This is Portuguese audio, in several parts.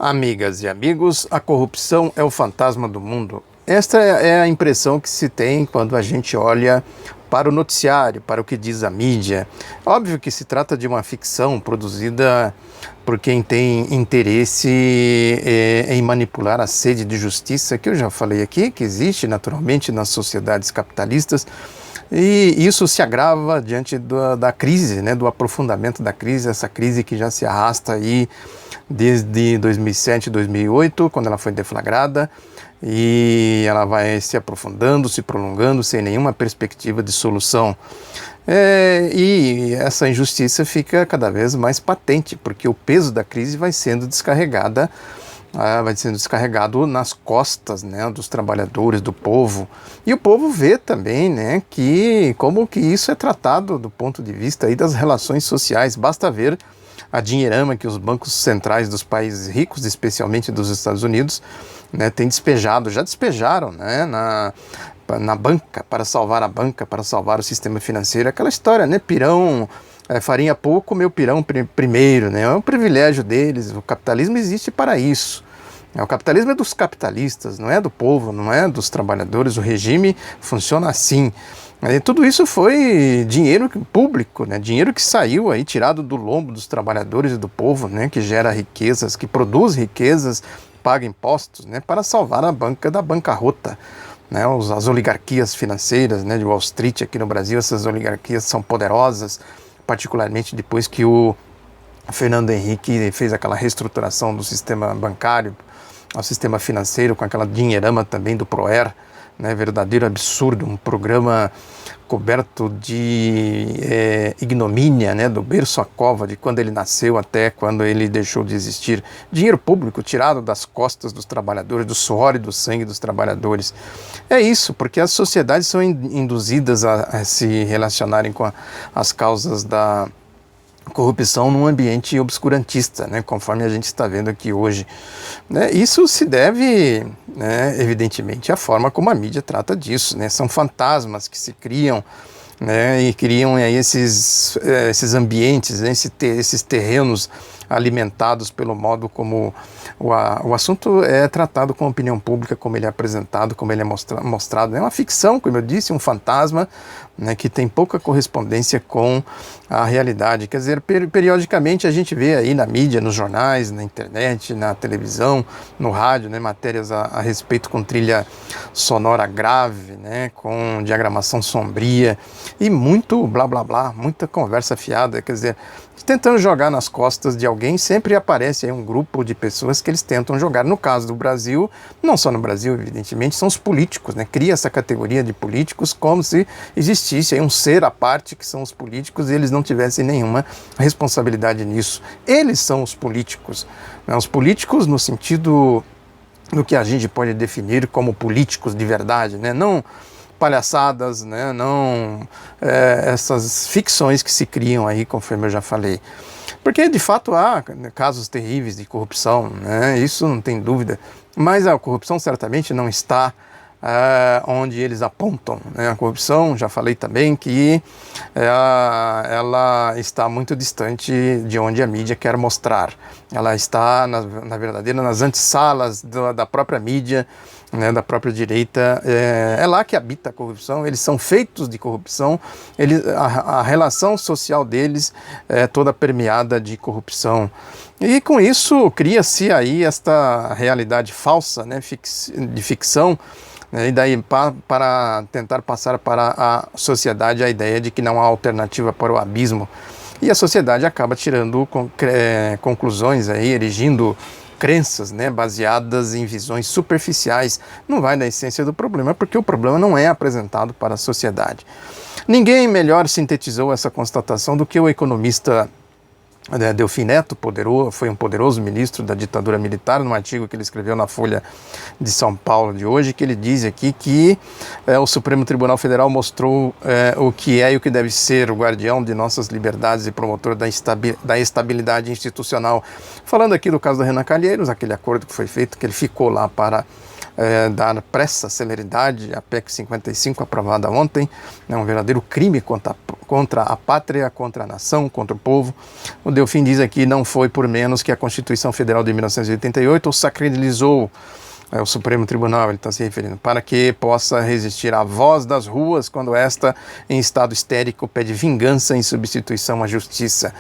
Amigas e amigos, a corrupção é o fantasma do mundo. Esta é a impressão que se tem quando a gente olha para o noticiário, para o que diz a mídia. Óbvio que se trata de uma ficção produzida por quem tem interesse em manipular a sede de justiça, que eu já falei aqui, que existe naturalmente nas sociedades capitalistas. E isso se agrava diante da crise, né, do aprofundamento da crise, essa crise que já se arrasta aí desde 2007, 2008, quando ela foi deflagrada, e ela vai se aprofundando, se prolongando, sem nenhuma perspectiva de solução. E essa injustiça fica cada vez mais patente, porque o peso da crise vai sendo descarregado nas costas, né, dos trabalhadores, do povo. E o povo vê também, né, como que isso é tratado do ponto de vista aí das relações sociais. Basta ver a dinheirama que os bancos centrais dos países ricos, especialmente dos Estados Unidos, né, já despejaram, né, na banca, para salvar a banca, para salvar o sistema financeiro. Aquela história, né, pirão, farinha pouco, meu pirão primeiro, né, é um privilégio deles. O capitalismo existe para isso. O capitalismo é dos capitalistas, não é do povo, não é dos trabalhadores. O regime funciona assim. E tudo isso foi dinheiro público, né? Dinheiro que saiu aí, tirado do lombo dos trabalhadores e do povo, né? Que gera riquezas, que produz riquezas, paga impostos, né? Para salvar a banca da bancarrota, né? As oligarquias financeiras, né? De Wall Street aqui no Brasil, essas oligarquias são poderosas, particularmente depois que o Fernando Henrique fez aquela reestruturação do sistema bancário, ao sistema financeiro, com aquela dinheirama também do Proer, né, verdadeiro absurdo, um programa coberto de ignomínia, né, do berço à cova, de quando ele nasceu até quando ele deixou de existir. Dinheiro público tirado das costas dos trabalhadores, do suor e do sangue dos trabalhadores. É isso, porque as sociedades são induzidas a se relacionarem com as causas da corrupção num ambiente obscurantista, né, conforme a gente está vendo aqui hoje. Isso se deve, né, evidentemente, à forma como a mídia trata disso, né, são fantasmas que se criam, né, e criam aí esses ambientes, né, esses terrenos alimentados pelo modo como o assunto é tratado com a opinião pública, como ele é apresentado, como ele é mostrado. É uma ficção, como eu disse, um fantasma, né, que tem pouca correspondência com a realidade. Quer dizer, periodicamente a gente vê aí na mídia, nos jornais, na internet, na televisão, no rádio, né, matérias a respeito com trilha sonora grave, né, com diagramação sombria e muito blá blá blá, muita conversa fiada. Quer dizer, tentando jogar nas costas de alguém, sempre aparece aí um grupo de pessoas que eles tentam jogar. No caso do Brasil, não só no Brasil, evidentemente, são os políticos, né? Cria essa categoria de políticos como se existisse aí um ser à parte, que são os políticos, e eles não tivessem nenhuma responsabilidade nisso. Eles são os políticos, né? Os políticos no sentido do que a gente pode definir como políticos de verdade, né? Não palhaçadas, né? Não essas ficções que se criam aí, conforme eu já falei. Porque, de fato, há casos terríveis de corrupção, né? Isso não tem dúvida, mas a corrupção certamente não está onde eles apontam, né? A corrupção, já falei também que ela está muito distante de onde a mídia quer mostrar. Ela está, na verdadeira, nas antessalas da própria mídia, né, da própria direita. É lá que habita a corrupção. Eles são feitos de corrupção. A relação social deles é toda permeada de corrupção. E com isso cria-se aí esta realidade falsa, né, de ficção, né, e daí para tentar passar para a sociedade a ideia de que não há alternativa para o abismo. E a sociedade acaba tirando conclusões aí, erigindo crenças, né, baseadas em visões superficiais. Não vai na essência do problema, porque o problema não é apresentado para a sociedade. Ninguém melhor sintetizou essa constatação do que o economista Delfim Neto, foi um poderoso ministro da ditadura militar, num artigo que ele escreveu na Folha de São Paulo de hoje, que ele diz aqui que o Supremo Tribunal Federal mostrou o que é e o que deve ser o guardião de nossas liberdades e promotor da estabilidade institucional. Falando aqui do caso do Renan Calheiros, aquele acordo que foi feito, que ele ficou lá para dar pressa, celeridade à PEC 55 aprovada ontem, é um verdadeiro crime contra a pátria, contra a nação, contra o povo. O Delfim diz aqui, não foi por menos que a Constituição Federal de 1988 sacralizou o Supremo Tribunal, ele está se referindo, para que possa resistir à voz das ruas quando esta, em estado histérico, pede vingança em substituição à justiça.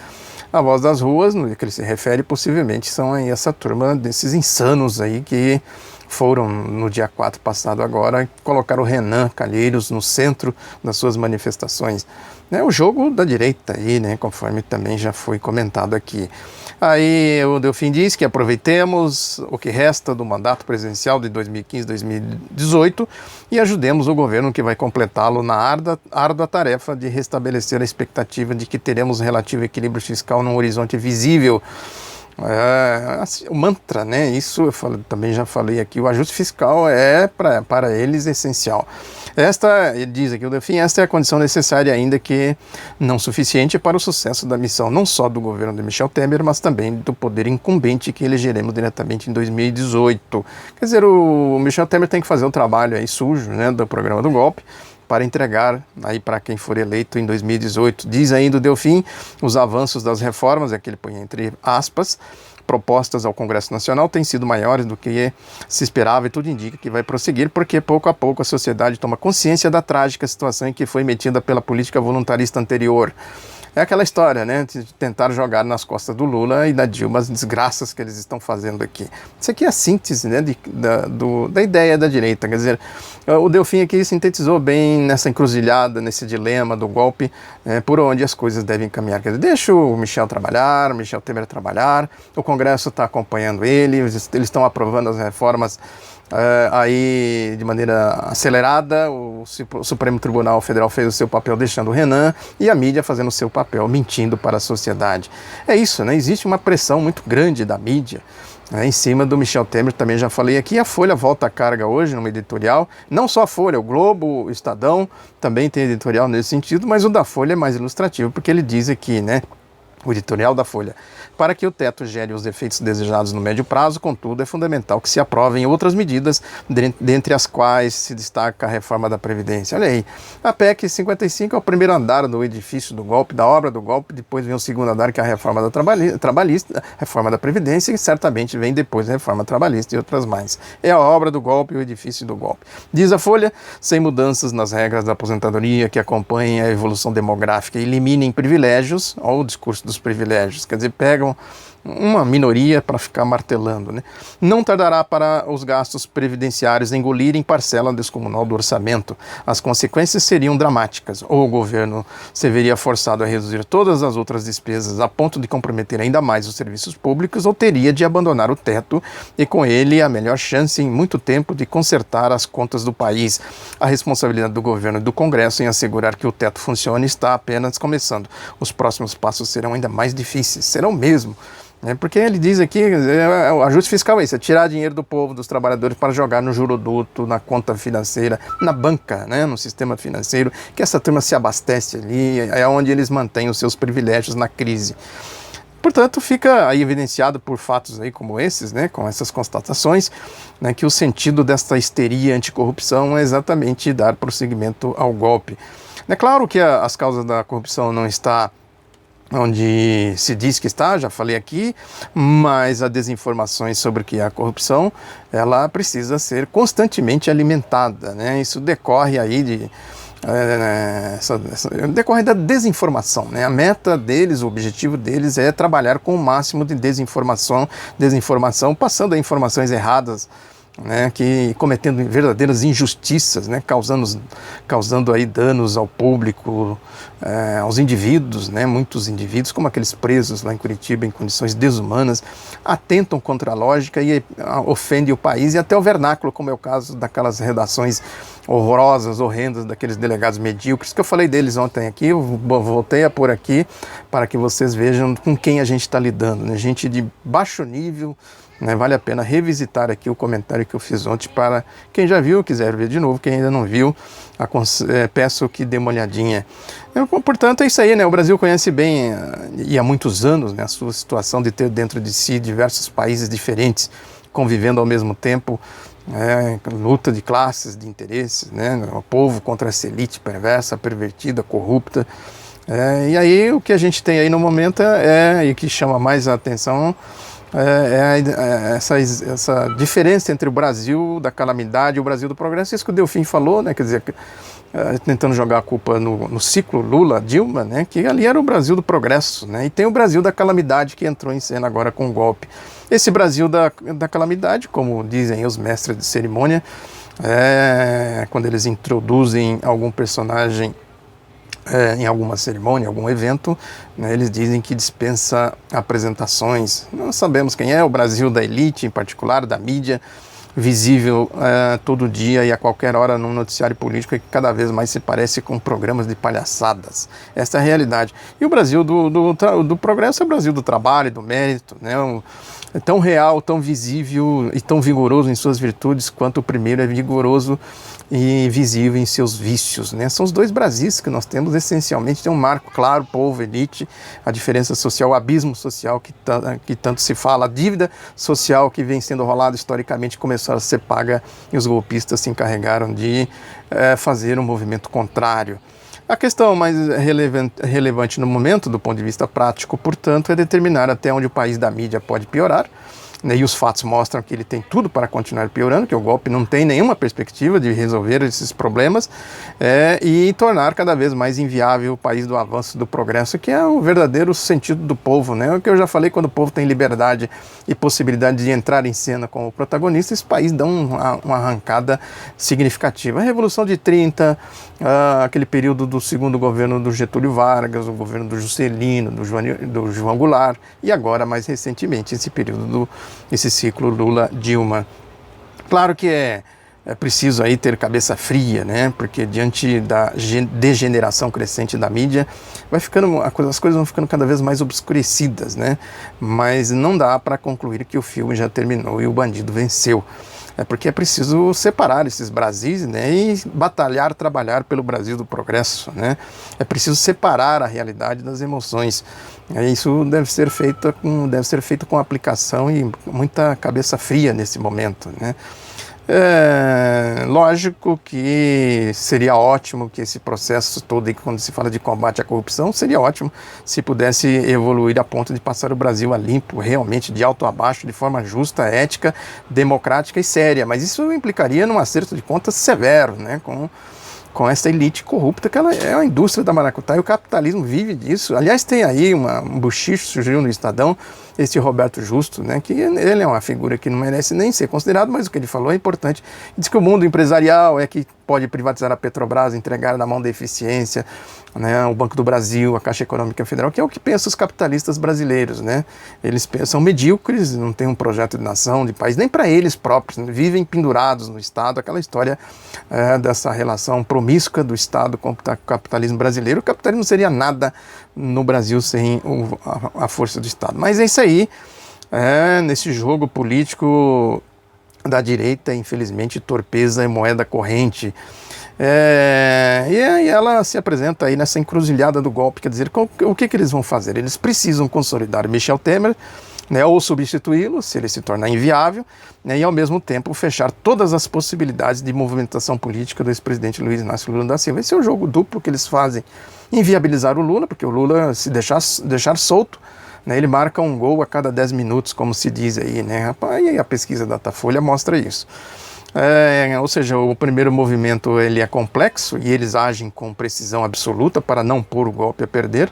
A voz das ruas, no que ele se refere, possivelmente são aí essa turma desses insanos aí que foram, no dia 4 passado agora, colocar o Renan Calheiros no centro das suas manifestações. É o jogo da direita aí, né, conforme também já foi comentado aqui. Aí o Delfim diz que aproveitemos o que resta do mandato presidencial de 2015-2018 e ajudemos o governo que vai completá-lo na árdua tarefa de restabelecer a expectativa de que teremos relativo equilíbrio fiscal num horizonte visível. Assim, o mantra, né? Isso eu também já falei aqui, o ajuste fiscal é para eles essencial. Ele diz aqui o Delfim, esta é a condição necessária ainda que não suficiente para o sucesso da missão, não só do governo de Michel Temer, mas também do poder incumbente que elegeremos diretamente em 2018. Quer dizer, o Michel Temer tem que fazer o trabalho aí sujo, né, do programa do golpe, para entregar aí para quem for eleito em 2018. Diz ainda o Delfim, os avanços das reformas, é que ele põe entre aspas, propostas ao Congresso Nacional têm sido maiores do que se esperava e tudo indica que vai prosseguir, porque pouco a pouco a sociedade toma consciência da trágica situação em que foi metida pela política voluntarista anterior. É aquela história, né, de tentar jogar nas costas do Lula e da Dilma as desgraças que eles estão fazendo aqui. Isso aqui é a síntese, né, da ideia da direita, quer dizer, o Delfim aqui sintetizou bem nessa encruzilhada, nesse dilema do golpe, por onde as coisas devem caminhar. Quer dizer, deixa o Michel Temer trabalhar, o Congresso está acompanhando ele, eles estão aprovando as reformas aí de maneira acelerada, o Supremo Tribunal Federal fez o seu papel deixando o Renan e a mídia fazendo o seu papel mentindo para a sociedade. É isso, né? Existe uma pressão muito grande da mídia, né, em cima do Michel Temer, também já falei aqui. A Folha volta à carga hoje numa editorial, não só a Folha, o Globo, o Estadão também tem editorial nesse sentido, mas o da Folha é mais ilustrativo, porque ele diz aqui, né, o editorial da Folha, para que o teto gere os efeitos desejados no médio prazo, contudo, é fundamental que se aprovem outras medidas, dentre as quais se destaca a reforma da Previdência. Olha aí, a PEC 55 é o primeiro andar do edifício do golpe, da obra do golpe, depois vem o segundo andar, que é a reforma da trabalhista, reforma da Previdência, e certamente vem depois a reforma trabalhista e outras mais. É a obra do golpe e o edifício do golpe. Diz a Folha, sem mudanças nas regras da aposentadoria que acompanhem a evolução demográfica e eliminem privilégios, olha o discurso dos privilégios, quer dizer, pegam uma minoria para ficar martelando, né? Não tardará para os gastos previdenciários engolirem parcela descomunal do orçamento. As consequências seriam dramáticas. Ou o governo se veria forçado a reduzir todas as outras despesas a ponto de comprometer ainda mais os serviços públicos, ou teria de abandonar o teto e com ele a melhor chance em muito tempo de consertar as contas do país. A responsabilidade do governo e do Congresso em assegurar que o teto funcione está apenas começando. Os próximos passos serão ainda mais difíceis, serão mesmo. Porque ele diz aqui, o ajuste fiscal é isso, é tirar dinheiro do povo, dos trabalhadores, para jogar no juroduto, na conta financeira, na banca, né, no sistema financeiro, que essa turma se abastece ali, é onde eles mantêm os seus privilégios na crise. Portanto, fica aí evidenciado por fatos aí como esses, né, com essas constatações, né, que o sentido desta histeria anticorrupção é exatamente dar prosseguimento ao golpe. É claro que as causas da corrupção não está onde se diz que está, já falei aqui, mas a desinformação sobre o que é a corrupção, ela precisa ser constantemente alimentada, né? Isso decorre aí decorre da desinformação, né? A meta deles, o objetivo deles é trabalhar com o máximo de desinformação, passando a informações erradas, né, que cometendo verdadeiras injustiças, né, causando aí danos ao público, aos indivíduos, né, muitos indivíduos, como aqueles presos lá em Curitiba em condições desumanas, atentam contra a lógica e ofendem o país e até o vernáculo, como é o caso daquelas redações horrorosas, horrendas, daqueles delegados medíocres, que eu falei deles ontem aqui, eu voltei a pôr aqui para que vocês vejam com quem a gente está lidando, né, gente de baixo nível, né, vale a pena revisitar aqui o comentário que eu fiz ontem para quem já viu, quiser ver de novo, quem ainda não viu, peço que dê uma olhadinha. Portanto, é isso aí, né? O Brasil conhece bem, e há muitos anos, né, a sua situação de ter dentro de si diversos países diferentes, convivendo ao mesmo tempo, luta de classes, de interesses, né, o povo contra essa elite perversa, pervertida, corrupta. E aí o que a gente tem aí no momento e que chama mais a atenção essa diferença entre o Brasil da calamidade e o Brasil do progresso. Isso que o Delfim falou, né, quer dizer, tentando jogar a culpa no ciclo Lula-Dilma, né, que ali era o Brasil do progresso, né, e tem o Brasil da calamidade que entrou em cena agora com o golpe. Esse Brasil da calamidade, como dizem os mestres de cerimônia, quando eles introduzem algum personagem em alguma cerimônia, algum evento, né, eles dizem que dispensa apresentações. Nós sabemos quem é, o Brasil da elite, em particular, da mídia, visível todo dia e a qualquer hora num noticiário político que cada vez mais se parece com programas de palhaçadas. Essa é a realidade. E o Brasil do progresso é o Brasil do trabalho, do mérito, né? É tão real, tão visível e tão vigoroso em suas virtudes quanto o primeiro é vigoroso e visível em seus vícios, né? São os dois Brasis que nós temos essencialmente. Tem um marco claro, povo, elite, a diferença social, o abismo social que tanto se fala, a dívida social que vem sendo rolada historicamente começou a ser paga e os golpistas se encarregaram de fazer um movimento contrário. A questão mais relevante no momento, do ponto de vista prático, portanto, é determinar até onde o país da mídia pode piorar, né, e os fatos mostram que ele tem tudo para continuar piorando, que o golpe não tem nenhuma perspectiva de resolver esses problemas, e tornar cada vez mais inviável o país do avanço do progresso, que é o verdadeiro sentido do povo, né? O que eu já falei, quando o povo tem liberdade e possibilidade de entrar em cena como protagonista, esse país dá uma arrancada significativa. A Revolução de 30, aquele período do segundo governo do Getúlio Vargas, o governo do Juscelino, do João Goulart, e agora, mais recentemente, esse período esse ciclo Lula-Dilma. Claro que é preciso aí ter cabeça fria, né? Porque diante da degeneração crescente da mídia, as coisas vão ficando cada vez mais obscurecidas, né? Mas não dá para concluir que o filme já terminou e o bandido venceu. Porque é preciso separar esses Brasis, né, e trabalhar pelo Brasil do progresso, né? É preciso separar a realidade das emoções. Isso deve ser feito com aplicação e muita cabeça fria nesse momento, né? Lógico que seria ótimo que esse processo todo, e quando se fala de combate à corrupção, seria ótimo se pudesse evoluir a ponto de passar o Brasil a limpo, realmente de alto a baixo, de forma justa, ética, democrática e séria. Mas isso implicaria num acerto de contas severo, né, com essa elite corrupta, que ela é a indústria da maracutaia, e o capitalismo vive disso. Aliás, tem aí um bochicho, surgiu no Estadão, esse Roberto Justo, né, que ele é uma figura que não merece nem ser considerado, mas o que ele falou é importante. Diz que o mundo empresarial é que pode privatizar a Petrobras, entregar na mão da eficiência, né, o Banco do Brasil, a Caixa Econômica Federal, que é o que pensam os capitalistas brasileiros, né? Eles são medíocres, não têm um projeto de nação, de país, nem para eles próprios, né? Vivem pendurados no Estado, aquela história dessa relação promíscua do Estado com o capitalismo brasileiro. O capitalismo não seria nada no Brasil sem a força do Estado. Mas é isso aí, nesse jogo político da direita, infelizmente, torpeza é moeda corrente. E aí ela se apresenta aí nessa encruzilhada do golpe, quer dizer, o que eles vão fazer? Eles precisam consolidar Michel Temer, né, ou substituí-lo, se ele se tornar inviável, né, e ao mesmo tempo fechar todas as possibilidades de movimentação política do ex-presidente Luiz Inácio Lula da Silva. Esse é o jogo duplo que eles fazem. Inviabilizar o Lula, porque o Lula, se deixar solto, né, ele marca um gol a cada 10 minutos, como se diz aí, né, rapaz? E a pesquisa Datafolha mostra isso. Ou seja, o primeiro movimento ele é complexo e eles agem com precisão absoluta para não pôr o golpe a perder.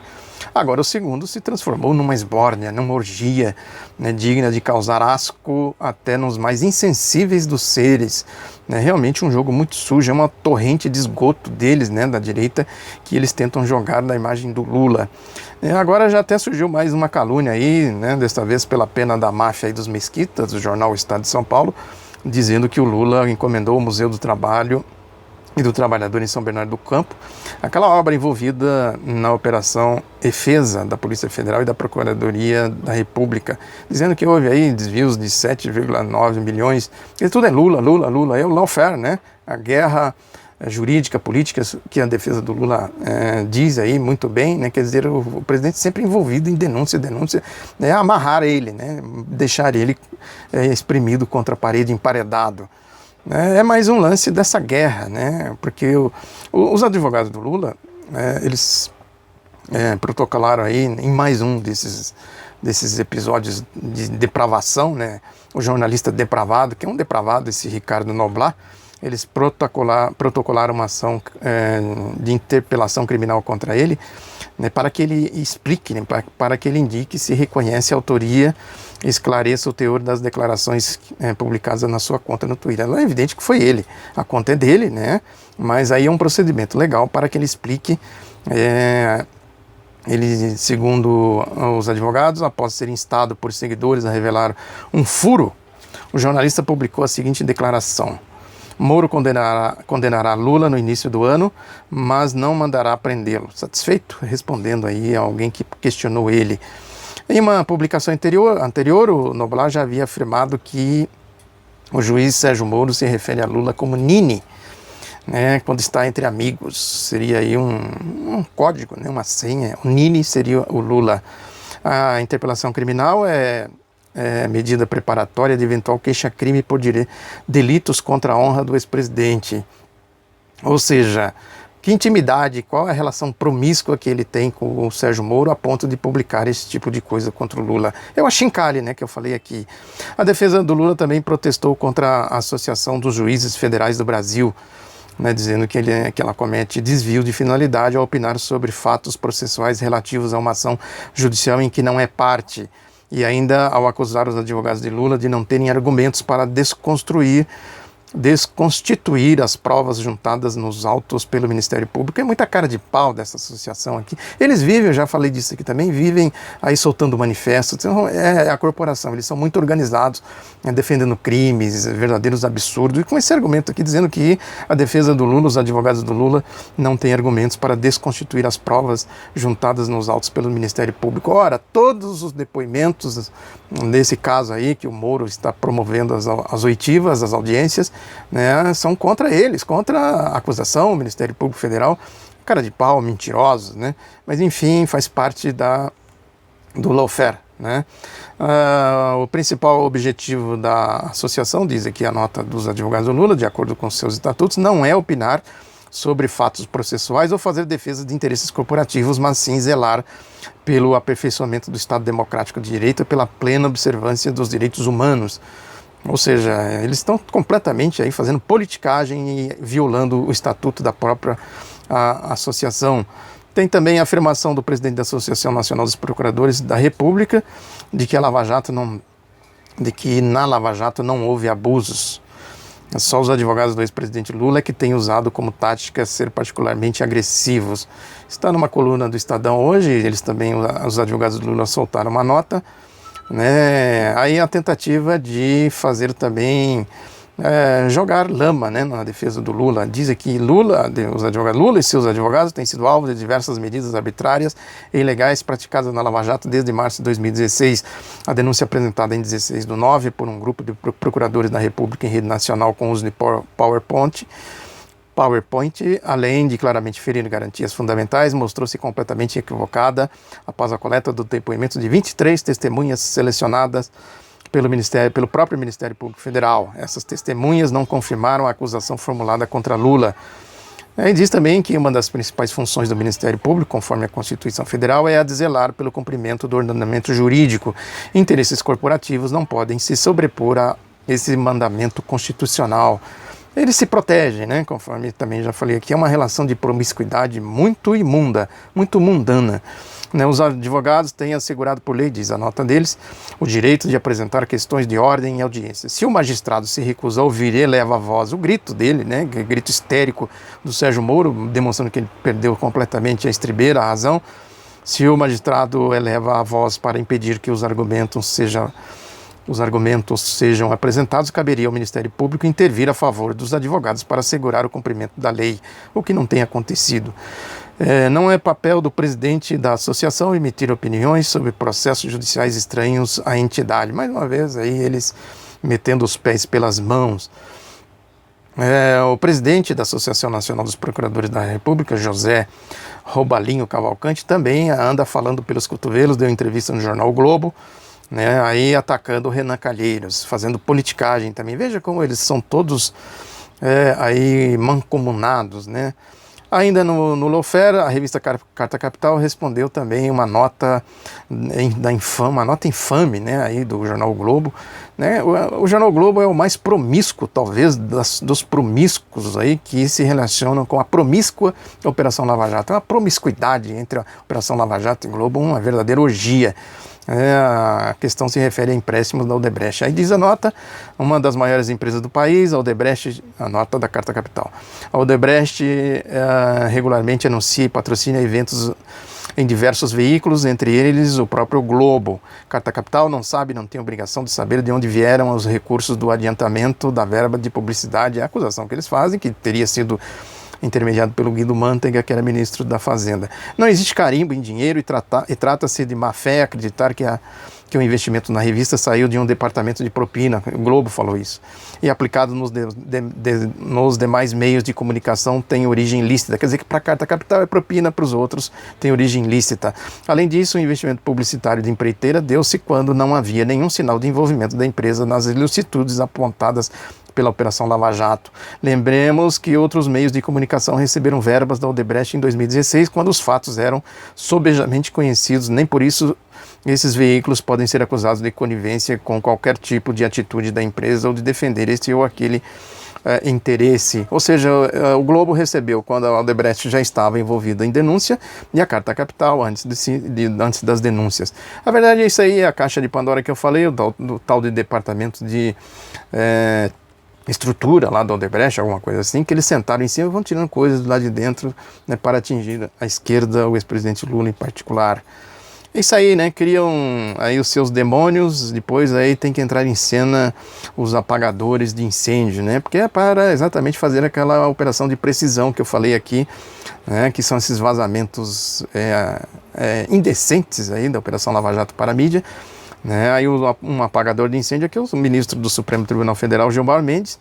Agora o segundo se transformou numa esbórnia, numa orgia, né, digna de causar asco até nos mais insensíveis dos seres. É realmente um jogo muito sujo, é uma torrente de esgoto deles, né, da direita, que eles tentam jogar na imagem do Lula. Agora já até surgiu mais uma calúnia aí, né, desta vez pela pena da máfia e dos mesquitas, do jornal Estado de São Paulo, dizendo que o Lula encomendou o Museu do Trabalho e do Trabalhador em São Bernardo do Campo, aquela obra envolvida na Operação Efesa da Polícia Federal e da Procuradoria da República, dizendo que houve aí desvios de 7,9 milhões, e tudo é Lula, Lula, Lula, é o lawfare, né? A guerra jurídica, política, que a defesa do Lula diz aí muito bem, né? Quer dizer, o presidente sempre envolvido em denúncia, né? Amarrar ele, né? Deixar ele espremido contra a parede, emparedado. É mais um lance dessa guerra, né? Porque os advogados do Lula, eles protocolaram aí em mais um desses episódios de depravação, né? O jornalista depravado, que é um depravado, esse Ricardo Noblat, eles protocolaram uma ação de interpelação criminal contra ele, né, para que ele explique, né, para que ele indique se reconhece a autoria, esclareça o teor das declarações publicadas na sua conta no Twitter. É evidente que foi ele, a conta é dele, né, mas aí é um procedimento legal para que ele explique. Ele, segundo os advogados, após ser instado por seguidores a revelar um furo, o jornalista publicou a seguinte declaração: Moro condenará Lula no início do ano, mas não mandará prendê-lo. Satisfeito? Respondendo aí a alguém que questionou ele. Em uma publicação anterior, o Noblat já havia afirmado que o juiz Sérgio Moro se refere a Lula como Nini, né, quando está entre amigos. Seria aí um código, né, uma senha. O Nini seria o Lula. A interpelação criminal é medida preparatória de eventual queixa-crime por delitos contra a honra do ex-presidente. Ou seja, que intimidade, qual é a relação promíscua que ele tem com o Sérgio Moro a ponto de publicar esse tipo de coisa contra o Lula? É o achincalhe, né, que eu falei aqui. A defesa do Lula também protestou contra a Associação dos Juízes Federais do Brasil, né, dizendo que ela comete desvio de finalidade ao opinar sobre fatos processuais relativos a uma ação judicial em que não é parte, e ainda ao acusar os advogados de Lula de não terem argumentos para desconstituir as provas juntadas nos autos pelo Ministério Público. É muita cara de pau dessa associação aqui. Eles vivem, eu já falei disso aqui também, vivem aí soltando manifestos. Então, é a corporação, eles são muito organizados, defendendo crimes, verdadeiros absurdos, e com esse argumento aqui dizendo que a defesa do Lula, os advogados do Lula, não têm argumentos para desconstituir as provas juntadas nos autos pelo Ministério Público. Ora, todos os depoimentos nesse caso aí, que o Moro está promovendo as oitivas, as audiências, né, são contra eles, contra a acusação, o Ministério Público Federal, cara de pau, mentirosos, né? Mas enfim, faz parte do lawfare, né? O principal objetivo da associação, diz aqui a nota dos advogados do Lula, de acordo com seus estatutos, não é opinar sobre fatos processuais ou fazer defesa de interesses corporativos, mas sim zelar pelo aperfeiçoamento do Estado Democrático de Direito e pela plena observância dos direitos humanos. Ou seja, eles estão completamente aí fazendo politicagem e violando o estatuto da própria associação. Tem também a afirmação do presidente da Associação Nacional dos Procuradores da República de que na Lava Jato não houve abusos. Só os advogados do ex-presidente Lula que têm usado como tática ser particularmente agressivos. Está numa coluna do Estadão hoje, eles também, os advogados do Lula, soltaram uma nota, né? Aí a tentativa de fazer também jogar lama, né, na defesa do Lula. Diz aqui Lula e seus advogados têm sido alvo de diversas medidas arbitrárias e ilegais praticadas na Lava Jato desde março de 2016. A denúncia apresentada em 16/9 por um grupo de procuradores da República em rede nacional com uso de PowerPoint, além de claramente ferir garantias fundamentais, mostrou-se completamente equivocada após a coleta do depoimento de 23 testemunhas selecionadas pelo próprio Ministério Público Federal. Essas testemunhas não confirmaram a acusação formulada contra Lula. E diz também que uma das principais funções do Ministério Público, conforme a Constituição Federal, é a de zelar pelo cumprimento do ordenamento jurídico. Interesses corporativos não podem se sobrepor a esse mandamento constitucional. Eles se protegem, né? Conforme também já falei aqui, é uma relação de promiscuidade muito imunda, muito mundana. Os advogados têm assegurado por lei, diz a nota deles, o direito de apresentar questões de ordem em audiência. Se o magistrado se recusa a ouvir e eleva a voz, o grito dele, né, o grito histérico do Sérgio Moro, demonstrando que ele perdeu completamente a estribeira, a razão, se o magistrado eleva a voz para impedir que os argumentos sejam apresentados, caberia ao Ministério Público intervir a favor dos advogados para assegurar o cumprimento da lei, o que não tem acontecido. Não é papel do presidente da associação emitir opiniões sobre processos judiciais estranhos à entidade. Mais uma vez, aí eles metendo os pés pelas mãos. O presidente da Associação Nacional dos Procuradores da República, José Robalinho Cavalcante, também anda falando pelos cotovelos, deu entrevista no jornal o Globo, né, aí atacando o Renan Calheiros, fazendo politicagem também. Veja como eles são todos aí mancomunados, né? Ainda no Lawfare, a revista Carta Capital respondeu também uma nota uma nota infame, né, aí do jornal o Globo, né? O jornal o Globo é o mais promíscuo, talvez, dos promíscuos aí que se relacionam com a promíscua Operação Lava Jato. É uma promiscuidade entre a Operação Lava Jato e o Globo, uma verdadeira orgia. A questão se refere a empréstimos da Odebrecht. Aí diz a nota, uma das maiores empresas do país, a Odebrecht, a nota da Carta Capital. A Odebrecht regularmente anuncia e patrocina eventos em diversos veículos, entre eles o próprio Globo. Carta Capital não tem obrigação de saber de onde vieram os recursos do adiantamento da verba de publicidade. É a acusação que eles fazem, que teria sido intermediado pelo Guido Mantega, que era ministro da Fazenda. Não existe carimbo em dinheiro e trata-se de má fé acreditar que o investimento na revista saiu de um departamento de propina, o Globo falou isso, e aplicado nos demais meios de comunicação tem origem lícita. Quer dizer que para a Carta Capital é propina, para os outros tem origem lícita. Além disso, o investimento publicitário de empreiteira deu-se quando não havia nenhum sinal de envolvimento da empresa nas ilicitudes apontadas pela Operação Lava Jato. Lembremos que outros meios de comunicação receberam verbas da Odebrecht em 2016, quando os fatos eram sobejamente conhecidos. Nem por isso esses veículos podem ser acusados de conivência com qualquer tipo de atitude da empresa ou de defender este ou aquele interesse. Ou seja, o Globo recebeu quando a Odebrecht já estava envolvida em denúncia e a Carta Capital antes das denúncias. A verdade é isso aí, é a caixa de Pandora que eu falei, do tal de departamento de estrutura lá da Odebrecht, alguma coisa assim, que eles sentaram em cima e vão tirando coisas lá de dentro, né, para atingir a esquerda, o ex-presidente Lula em particular. É isso aí, né? Criam aí os seus demônios, depois aí tem que entrar em cena os apagadores de incêndio, né? Porque é para exatamente fazer aquela operação de precisão que eu falei aqui, né? Que são esses vazamentos indecentes aí da Operação Lava Jato para a mídia. Né, aí um apagador de incêndio aqui, o ministro do Supremo Tribunal Federal, Gilmar Mendes,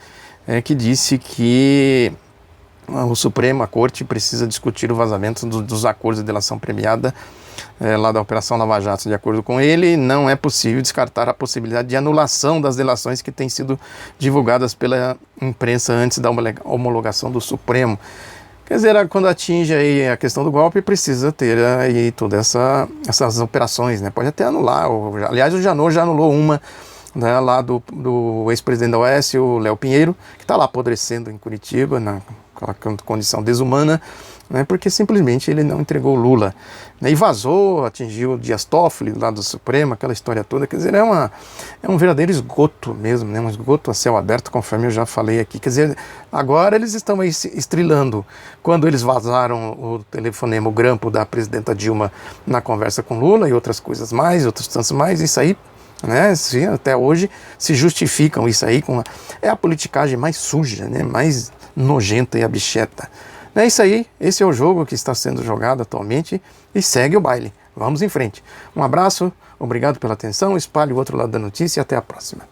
que disse que o Supremo, a Corte, precisa discutir o vazamento dos acordos de delação premiada lá da Operação Lava Jato. De acordo com ele, não é possível descartar a possibilidade de anulação das delações que têm sido divulgadas pela imprensa antes da homologação do Supremo. Quer dizer, quando atinge aí a questão do golpe, precisa ter aí todas essas operações, né? Pode até anular. Aliás, o Janot já anulou uma, né, lá do ex-presidente da OAS, o Léo Pinheiro, que está lá apodrecendo em Curitiba, naquela condição desumana, né, porque simplesmente ele não entregou o Lula. Né, e vazou, atingiu o Dias Toffoli lá do Supremo, aquela história toda. Quer dizer, é um verdadeiro esgoto mesmo, né, um esgoto a céu aberto, conforme eu já falei aqui. Quer dizer, agora eles estão aí estrilando. Quando eles vazaram o telefonema, o grampo da presidenta Dilma na conversa com Lula e outras coisas mais, outros tantos mais, isso aí, né, até hoje se justificam isso aí é a politicagem mais suja, né, mais nojenta e abjeta. É isso aí, esse é o jogo que está sendo jogado atualmente e segue o baile. Vamos em frente. Um abraço, obrigado pela atenção, espalhe o outro lado da notícia e até a próxima.